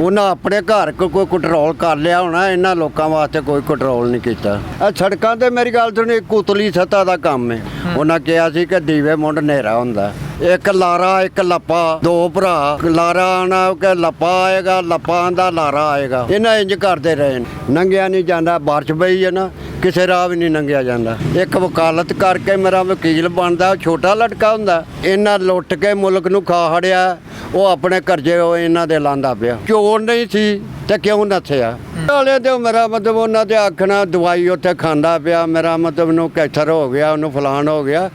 ਉਹਨਾਂ ਆਪਣੇ ਘਰ ਕੋਈ ਕੰਟਰੋਲ ਕਰ ਲਿਆ ਹੋਣਾ, ਇਹਨਾਂ ਲੋਕਾਂ ਵਾਸਤੇ ਕੋਈ ਕੰਟਰੋਲ ਨਹੀਂ ਕੀਤਾ। ਆ ਸੜਕਾਂ ਤੇ ਮੇਰੀ ਗੱਲ ਸੁਣੀ, ਇੱਕ ਉਤਲੀ ਸਤ੍ਹਾ ਦਾ ਕੰਮ ਹੈ। ਉਹਨਾਂ ਕਿਹਾ ਸੀ ਕਿ ਦੀਵੇ ਮੁੰਡ ਹਨੇਰਾ ਹੁੰਦਾ, ਇੱਕ ਲਾਰਾ ਇੱਕ ਲੱਪਾ, ਦੋ ਭਰਾ, ਲਾਰਾ ਆਣਾ ਕਿ ਲੱਪਾ ਆਏਗਾ, ਲੱਪਾ ਆਂਦਾ ਲਾਰਾ ਆਏਗਾ। ਇਹਨਾਂ ਇੰਜ ਕਰਦੇ ਰਹੇ, ਨੰਗਿਆ ਨਹੀਂ ਜਾਂਦਾ। ਬਾਰਿਸ਼ ਪਈ ਹੈ ਨਾ, ਕਿਸੇ ਰਾਹ ਵੀ ਨਹੀਂ ਲੰਘਿਆ ਜਾਂਦਾ। ਇੱਕ ਵਕਾਲਤ ਕਰਕੇ ਮੇਰਾ ਵਕੀਲ ਬਣਦਾ, ਛੋਟਾ ਲਟਕਾ ਹੁੰਦਾ। ਇਹਨਾਂ ਲੁੱਟ ਕੇ ਮੁਲਕ ਨੂੰ ਖਾ ਹੜਿਆ, ਉਹ ਆਪਣੇ ਕਰਜ਼ੇ ਇਹਨਾਂ ਦੇ ਲਾਂਦਾ ਪਿਆ। ਚੋਰ ਨਹੀਂ ਸੀ ਤੇ ਕਿਉਂ ਨੱਥਿਆ ਵਾਲੇ ਤੇ ਮੇਰਾ ਮਤਲਬ ਉਹਨਾਂ ਦੇ ਆਖਣਾ ਦਵਾਈ ਉੱਥੇ ਖਾਂਦਾ ਪਿਆ, ਮੇਰਾ ਮਤਲਬ ਨੂੰ ਕੈਂਸਰ ਹੋ ਗਿਆ, ਉਹਨੂੰ ਫਲਾਣ ਹੋ ਗਿਆ।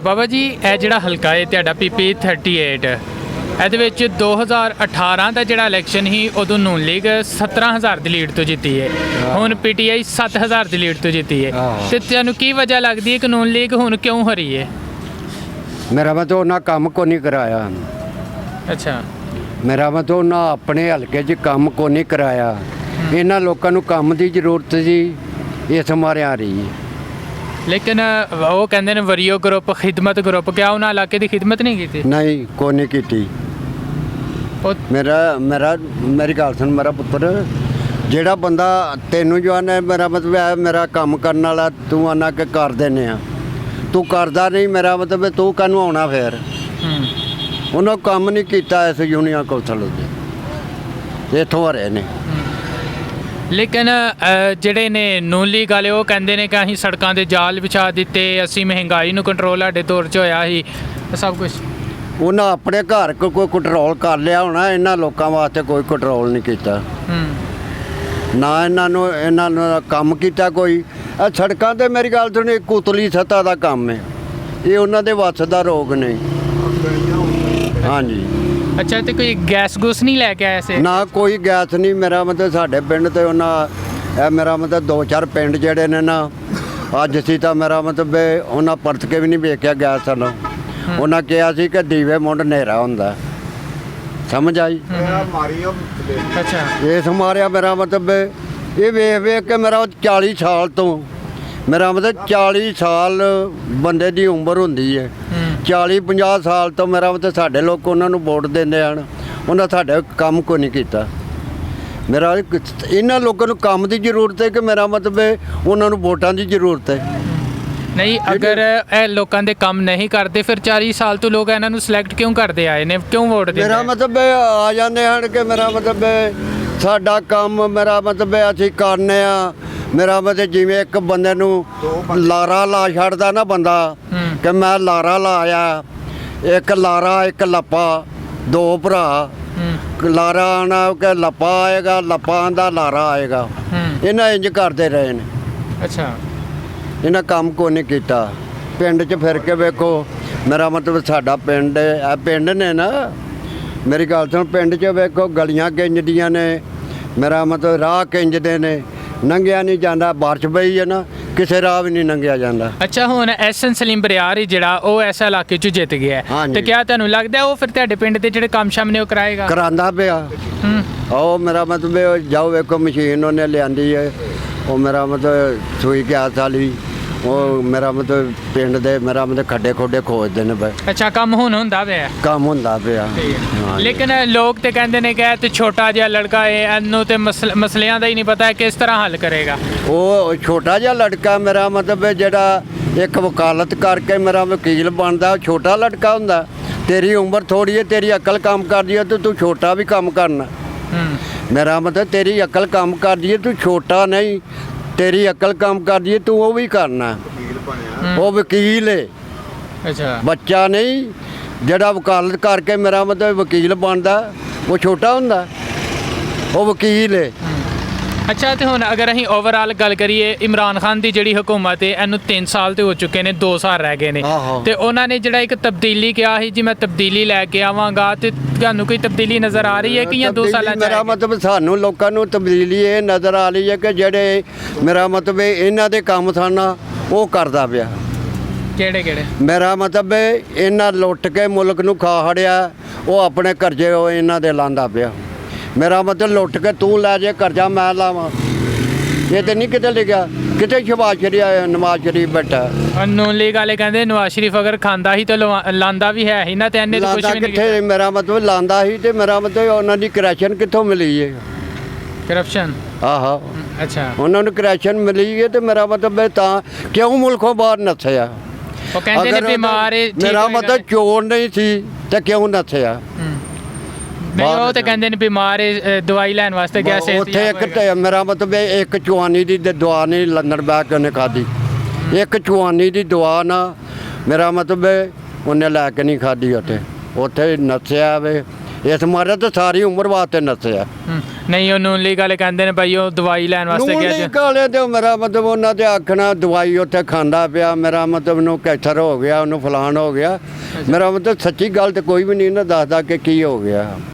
ਬਾਬਾ ਜੀ ਇਹ ਜਿਹੜਾ ਹਲਕਾ ਹੈ ਤੁਹਾਡਾ PP 38, ਇਹਦੇ ਵਿੱਚ 2018 ਦਾ ਜਿਹੜਾ ਇਲੈਕਸ਼ਨ ਸੀ ਉਦੋਂ ਨੂਨ ਲੀਗ 17,000 ਦੀ ਲੀਡ ਤੋਂ ਜਿੱਤੀ ਹੈ, ਹੁਣ PTI 7,000 ਦੀ ਲੀਡ ਤੋਂ ਜਿੱਤੀ ਹੈ। ਤੇ ਤੁਹਾਨੂੰ ਕੀ ਵਜ੍ਹਾ ਲੱਗਦੀ ਹੈ ਕਿ ਨੂਨ ਲੀਗ ਹੁਣ ਕਿਉਂ ਹਰੀ ਹੈ? ਮੇਰਾ ਮਤਲਬ ਉਹਨਾਂ ਕੰਮ ਕੋ ਨਹੀਂ ਕਰਾਇਆ। ਅੱਛਾ, ਮੇਰਾ ਮਤਲਬ ਉਹਨਾਂ ਆਪਣੇ ਹਲਕੇ 'ਚ ਕੰਮ ਕੋ ਨਹੀਂ ਕਰਾਇਆ। ਇਹਨਾਂ ਲੋਕਾਂ ਨੂੰ ਕੰਮ ਦੀ ਜ਼ਰੂਰਤ ਸੀ, ਇਸ ਮਾਰੇ ਆ ਰਹੀ ਹੈ। ਲੇਕਿਨ ਉਹ ਕਹਿੰਦੇ ਨੇ ਵਰੀਓ ਗਰੁੱਪ, ਖਿਦਮਤ ਗਰੁੱਪ, ਕਿਆ ਉਹਨਾਂ ਇਲਾਕੇ ਦੀ ਖਿਦਮਤ ਨਹੀਂ ਕੀਤੀ? ਨਹੀਂ, ਕੋਈ ਨਹੀਂ ਕੀਤੀ। ਮੇਰੀ ਗੱਲ ਸੁਣ ਮੇਰਾ ਪੁੱਤਰ, ਜਿਹੜਾ ਬੰਦਾ ਤੈਨੂੰ ਜੋ ਆਨੇ ਮੇਰਾ ਮਤਲਬ ਹੈ ਮੇਰਾ ਕੰਮ ਕਰਨ ਵਾਲਾ, ਤੂੰ ਆਨਾ ਕਿ ਕਰ ਦਿੰਦੇ ਆ, ਤੂੰ ਕਰਦਾ ਨਹੀਂ, ਮੇਰਾ ਮਤਲਬ ਤੂੰ ਕਾਹਨੂੰ ਆਉਣਾ ਫਿਰ? ਉਹਨਾਂ ਕੰਮ ਨਹੀਂ ਕੀਤਾ ਇਸ ਯੂਨੀਅਨ ਕੌਂਸਲ ਦੇ, ਇੱਥੋਂ ਹਰੇ ਨੇ। ਲੇਕਿਨ ਜਿਹੜੇ ਨੇ ਨੂਨ ਲੀਗ ਵਾਲੇ ਉਹ ਕਹਿੰਦੇ ਨੇ ਕਿ ਅਸੀਂ ਸੜਕਾਂ ਦੇ ਜਾਲ ਵਿਛਾ ਦਿੱਤੇ, ਅਸੀਂ ਮਹਿੰਗਾਈ ਨੂੰ ਕੰਟਰੋਲ ਸਾਡੇ ਦੌਰ 'ਚ ਹੋਇਆ ਸੀ, ਸਭ ਕੁਝ। ਉਹਨਾਂ ਆਪਣੇ ਘਰ ਕੋਈ ਕੰਟਰੋਲ ਕਰ ਲਿਆ ਹੋਣਾ, ਇਹਨਾਂ ਲੋਕਾਂ ਵਾਸਤੇ ਕੋਈ ਕੰਟਰੋਲ ਨਹੀਂ ਕੀਤਾ। ਨਾ ਇਹਨਾਂ ਨੂੰ ਕੰਮ ਕੀਤਾ ਕੋਈ। ਆ ਸੜਕਾਂ ਤੇ ਮੇਰੀ ਗੱਲ ਸੁਣੀ, ਇੱਕ ਉਤਲੀ ਸਤ੍ਹਾ ਦਾ ਕੰਮ ਹੈ, ਇਹ ਉਹਨਾਂ ਦੇ ਵੱਸ ਦਾ ਰੋਗ ਨਹੀਂ। ਹਾਂਜੀ। ਅੱਛਾ, ਤੇ ਕੋਈ ਗੈਸ ਗੂਸ ਨਹੀਂ ਲੈ ਕੇ ਆਇਆ ਸੀ? ਨਾ, ਕੋਈ ਗੈਸ ਨਹੀਂ। ਮੇਰਾ ਮਤਲਬ ਸਾਡੇ ਪਿੰਡ ਤੇ ਉਹਨਾਂ ਇਹ ਮੇਰਾ ਮਤਲਬ 2-4 ਪਿੰਡ ਜਿਹੜੇ ਨੇ ਨਾ, ਅੱਜ ਸੀ ਤਾਂ ਮੇਰਾ ਮਤਲਬ ਉਹਨਾਂ ਪਰਤ ਕੇ ਵੀ ਨਹੀਂ ਵੇਖਿਆ ਗੈਸ ਵੱਲੋਂ। ਉਹਨਾਂ ਕਿਹਾ ਸੀ ਕਿ ਦੀਵੇ ਮੁੰਡ ਹਨੇਰਾ ਹੁੰਦਾ, ਸਮਝ ਆਈ? ਅੱਛਾ, ਇਸ ਮਾਰਿਆ ਮੇਰਾ ਮਤਲਬ ਇਹ ਵੇਖ ਕੇ ਮੇਰਾ 40 ਸਾਲ ਤੋਂ, ਮੇਰਾ ਮਤਲਬ 40 ਸਾਲ ਬੰਦੇ ਦੀ ਉਮਰ ਹੁੰਦੀ ਹੈ। 40-50 ਸਾਲ ਤੋਂ ਮੇਰਾ ਮਤਲਬ ਸਾਡੇ ਲੋਕ ਉਹਨਾਂ ਨੂੰ ਵੋਟ ਦਿੰਦੇ ਹਨ, ਉਹਨਾਂ ਸਾਡੇ ਕੰਮ ਕੋਈ ਨਹੀਂ ਕੀਤਾ। ਮੇਰਾ ਇਹਨਾਂ ਲੋਕਾਂ ਨੂੰ ਕੰਮ ਦੀ ਜ਼ਰੂਰਤ ਹੈ ਕਿ ਮੇਰਾ ਮਤਲਬ ਉਹਨਾਂ ਨੂੰ ਵੋਟਾਂ ਦੀ ਜ਼ਰੂਰਤ ਹੈ? ਨਹੀਂ, ਅਗਰ ਇਹ ਲੋਕਾਂ ਦੇ ਕੰਮ ਨਹੀਂ ਕਰਦੇ ਫਿਰ 40 ਸਾਲ ਤੋਂ ਲੋਕ ਇਹਨਾਂ ਨੂੰ ਸਿਲੈਕਟ ਕਿਉਂ ਕਰਦੇ ਆਏ ਨੇ, ਕਿਉਂ ਵੋਟ ਦਿੰਦੇ? ਮੇਰਾ ਮਤਲਬ ਆ ਜਾਂਦੇ ਹਨ ਕਿ ਮੇਰਾ ਮਤਲਬ ਸਾਡਾ ਕੰਮ ਮੇਰਾ ਮਤਲਬ ਅਸੀਂ ਕਰਨੇ ਆ। ਮੇਰਾ ਮਤਲਬ ਜਿਵੇਂ ਇੱਕ ਬੰਦੇ ਨੂੰ ਲਾਰਾ ਲਾ ਛੱਡਦਾ ਨਾ ਬੰਦਾ, ਕਿ ਮੈਂ ਲਾਰਾ ਲਾਇਆ, ਇੱਕ ਲਾਰਾ ਇੱਕ ਲੱਪਾ, ਦੋ ਭਰਾ, ਲਾਰਾ ਆਣਾ ਕਿ ਲੱਪਾ ਆਏਗਾ, ਲੱਪਾ ਆਂਦਾ ਲਾਰਾ ਆਏਗਾ। ਇਹਨਾਂ ਇੰਜ ਕਰਦੇ ਰਹੇ ਨੇ। ਅੱਛਾ, ਇਹਨਾਂ ਕੰਮ ਕੋਈ ਨਹੀਂ ਕੀਤਾ। ਪਿੰਡ 'ਚ ਫਿਰ ਕੇ ਵੇਖੋ, ਮੇਰਾ ਮਤਲਬ ਸਾਡਾ ਪਿੰਡ ਇਹ ਪਿੰਡ ਨੇ ਨਾ, ਮੇਰੀ ਗੱਲ ਸੁਣ, ਪਿੰਡ 'ਚ ਵੇਖੋ ਗਲੀਆਂ ਕਿੰਜਦੀਆਂ ਨੇ, ਮੇਰਾ ਮਤਲਬ ਰਾਹ ਕਿੰਜਦੇ ਨੇ, ਲੰਘਿਆ ਨਹੀਂ ਜਾਂਦਾ। ਬਾਰਿਸ਼ ਪਈ ਹੈ ਨਾ, ਕਿਸੇ ਰਾਹ ਵੀ ਨਹੀਂ ਲੰਘਿਆ ਜਾਂਦਾ। ਅੱਛਾ, ਹੁਣ SN ਸਲੀਮ ਬਰਿਆਰ ਜਿਹੜਾ ਉਹ ਇਸ ਇਲਾਕੇ 'ਚ ਜਿੱਤ ਗਿਆ, ਤੇ ਕਿਆ ਤੁਹਾਨੂੰ ਲੱਗਦਾ ਉਹ ਫਿਰ ਤੁਹਾਡੇ ਪਿੰਡ ਦੇ ਜਿਹੜੇ ਕੰਮ ਸ਼ਾਮ ਨੇ ਉਹ ਕਰਾਏਗਾ? ਕਰਾਂਦਾ ਪਿਆ। ਉਹ ਮੇਰਾ ਮਤਲਬ ਜਾਓ ਵੇਖੋ, ਮਸ਼ੀਨ ਉਹਨੇ ਲਿਆਂਦੀ ਹੈ, ਉਹ ਮੇਰਾ ਮਤਲਬ ਸੂਈ ਗੈਸ ਵਾਲੀ, ਉਹ ਮੇਰਾ ਮਤਲਬ ਪਿੰਡ ਦੇ ਮੇਰਾ ਮਤਲਬ ਖੱਡੇ ਖੋਡੇ ਖੋਜਦੇ ਨੇ ਬਈ। ਅੱਛਾ, ਕੰਮ ਹੁਣ ਹੁੰਦਾ ਪਿਆ? ਕੰਮ ਹੁੰਦਾ ਪਿਆ। ਲੇਕਿਨ ਲੋਕ ਤੇ ਕਹਿੰਦੇ ਨੇ ਕਿ ਤੇ ਛੋਟਾ ਜਿਹਾ ਲੜਕਾ ਹੈ, ਇਹਨੂੰ ਤੇ ਮਸਲਿਆਂ ਦਾ ਹੀ ਨਹੀਂ ਪਤਾ ਕਿਸ ਤਰ੍ਹਾਂ ਹੱਲ ਕਰੇਗਾ। ਉਹ ਛੋਟਾ ਜਿਹਾ ਲੜਕਾ ਮੇਰਾ ਮਤਲਬ ਜਿਹੜਾ ਇੱਕ ਵਕਾਲਤ ਕਰਕੇ ਮੇਰਾ ਵਕੀਲ ਬਣਦਾ, ਉਹ ਛੋਟਾ ਲੜਕਾ ਹੁੰਦਾ। ਤੇਰੀ ਉਮਰ ਥੋੜੀ ਹੈ, ਤੇਰੀ ਅਕਲ ਕੰਮ ਕਰਦੀ ਹੈ, ਤੇ ਤੂੰ ਛੋਟਾ ਵੀ ਕੰਮ ਕਰਨਾ। ਮੇਰਾ ਮਤਲਬ ਤੇਰੀ ਅਕਲ ਕੰਮ ਕਰਦੀ ਹੈ, ਤੂੰ ਛੋਟਾ ਨਹੀਂ, ਤੇਰੀ ਅਕਲ ਕੰਮ ਕਰਦੀ ਹੈ, ਤੂੰ ਉਹ ਵੀ ਕਰਨਾ। ਉਹ ਵਕੀਲ ਹੈ। ਅੱਛਾ, ਬੱਚਾ ਨਹੀਂ। ਜਿਹੜਾ ਵਕਾਲਤ ਕਰਕੇ ਮੇਰਾ ਮਤਲਬ ਵਕੀਲ ਬਣਦਾ, ਉਹ ਛੋਟਾ ਹੁੰਦਾ, ਉਹ ਵਕੀਲ ਹੈ। ਅੱਛਾ, ਤੇ ਹੁਣ ਅਗਰ ਅਸੀਂ ਓਵਰਆਲ ਗੱਲ ਕਰੀਏ, ਇਮਰਾਨ ਖਾਨ ਦੀ ਜਿਹੜੀ ਹੁਕੂਮਤ ਹੈ ਇਹਨੂੰ 3 ਸਾਲ ਤੇ ਹੋ ਚੁੱਕੇ ਨੇ, 2 ਸਾਲ ਰਹਿ ਗਏ ਨੇ, ਤੇ ਉਹਨਾਂ ਨੇ ਜਿਹੜਾ ਇੱਕ ਤਬਦੀਲੀ ਕਿਹਾ ਸੀ ਜੀ ਮੈਂ ਤਬਦੀਲੀ ਲੈ ਕੇ ਆਵਾਂਗਾ, ਤੇ ਤੁਹਾਨੂੰ ਕੋਈ ਤਬਦੀਲੀ ਨਜ਼ਰ ਆ ਰਹੀ ਹੈ ਕਿ ਜਾਂ 2 ਸਾਲਾਂ 'ਚ? ਮੇਰਾ ਮਤਲਬ ਸਾਨੂੰ ਲੋਕਾਂ ਨੂੰ ਤਬਦੀਲੀ ਇਹ ਨਜ਼ਰ ਆ ਰਹੀ ਹੈ ਕਿ ਜਿਹੜੇ ਮੇਰਾ ਮਤਲਬ ਇਹਨਾਂ ਦੇ ਕੰਮ ਸਨ ਉਹ ਕਰਦਾ ਪਿਆ। ਕਿਹੜੇ? ਮੇਰਾ ਮਤਲਬ ਇਹਨਾਂ ਲੁੱਟ ਕੇ ਮੁਲਕ ਨੂੰ ਖਾ ਹੜਿਆ, ਉਹ ਆਪਣੇ ਕਰਜ਼ੇ ਇਹਨਾਂ ਦੇ ਲਾਂਦਾ ਪਿਆ। ਮੇਰਾ ਮਤਲਬ ਲੁੱਟ ਕੇ ਤੂੰ ਲੈ ਜੇ ਕਰਜ਼ਾ ਮੈਂ ਲਾਵਾਂ, ਇਹ ਤੇ ਨਹੀਂ ਕਿਤੇ ਲਿਖਿਆ ਕਿਤੇ ਨਵਾਜ਼ ਸ਼ਰੀਫ ਬੈਠਾ। ਨੂਨ ਲੀਗ ਵਾਲੇ ਕਹਿੰਦੇ ਨਵਾਜ਼ ਸ਼ਰੀਫ ਅਗਰ ਖਾਂਦਾ ਹੀ ਤਾਂ ਲਾਂਦਾ ਵੀ ਹੈ ਹੀ ਨਾ, ਤੇ ਇਹਨੇ ਤਾਂ ਕੁਝ ਲਾਂਦਾ ਵੀ ਨਹੀਂ ਕਿੱਥੇ, ਮੇਰਾ ਮਤਲਬ ਲਾਂਦਾ ਸੀ ਤੇ ਮੇਰਾ ਮਤਲਬ ਉਹਨਾਂ ਦੀ ਕਰੈਕਸ਼ਨ ਕਿੱਥੋਂ ਮਿਲੀ ਹੈ? ਕਰਪਸ਼ਨ। ਆਹੋ, ਅੱਛਾ, ਉਹਨਾਂ ਨੂੰ ਕਰੈਕਸ਼ਨ ਮਿਲੀ ਹੈ ਤੇ ਮੇਰਾ ਮਤਲਬ ਹੈ ਤਾਂ ਕਿਉਂ ਮੁਲਕੋਂ ਬਾਹਰ ਨੱਥਿਆ? ਉਹ ਕਹਿੰਦੇ ਨੇ ਬਿਮਾਰ ਹੈ, ਠੀਕ ਮੇਰਾ ਹੋਏਗਾ। ਮਤਲਬ ਚੋਰ ਨਹੀਂ ਸੀ ਤੇ ਕਿਉਂ ਨੱਥਿਆ? ਨਹੀਂ, ਉਹ ਤਾਂ ਕਹਿੰਦੇ ਨੇ ਬਿਮਾਰ ਹੈ, ਦਵਾਈ ਲੈਣ ਵਾਸਤੇ ਗਿਆ ਸੀ ਉੱਥੇ ਇੱਕ ਤੇ ਮੇਰਾ ਮਤਲਬ ਹੈ ਇੱਕ ਚਵਾਨੀ ਦੀ ਦਵਾ ਨਹੀਂ ਲੰਡਨ ਬੈ ਕੇ ਉਹਨੇ ਖਾਧੀ। ਇੱਕ ਚਵਾਨੀ ਦੀ ਦਵਾ ਨਾ ਮੇਰਾ ਮਤਲਬ ਹੈ ਉਹਨੇ ਲੈ ਕੇ ਨਹੀਂ ਖਾਧੀ। ਉੱਥੇ ਨੱਥਿਆ ਵੇ, ਇਸ ਮਾਰੇ ਤਾਂ ਸਾਰੀ ਉਮਰ ਵਾਸਤੇ ਨੱਥਿਆ। ਨਹੀਂ, ਉਹ ਨੂਨ ਲੀਗ ਵਾਲੇ ਕਹਿੰਦੇ ਨੇ ਭਾਈ ਉਹ ਦਵਾਈ ਲੈਣ ਵਾਸਤੇ ਗਿਆ ਸੀ। ਕਾਲੇ ਤੇ ਮੇਰਾ ਮਤਲਬ ਉਹਨਾਂ ਦੇ ਆਖਣਾ ਦਵਾਈ ਉੱਥੇ ਖਾਂਦਾ ਪਿਆ, ਮੇਰਾ ਮਤਲਬ ਨੂੰ ਕੈਂਸਰ ਹੋ ਗਿਆ, ਉਹਨੂੰ ਫਲਾਣ ਹੋ ਗਿਆ। ਮੇਰਾ ਮਤਲਬ ਸੱਚੀ ਗੱਲ ਤੇ ਕੋਈ ਵੀ ਨਹੀਂ ਨਾ ਦੱਸਦਾ ਕਿ ਕੀ ਹੋ ਗਿਆ।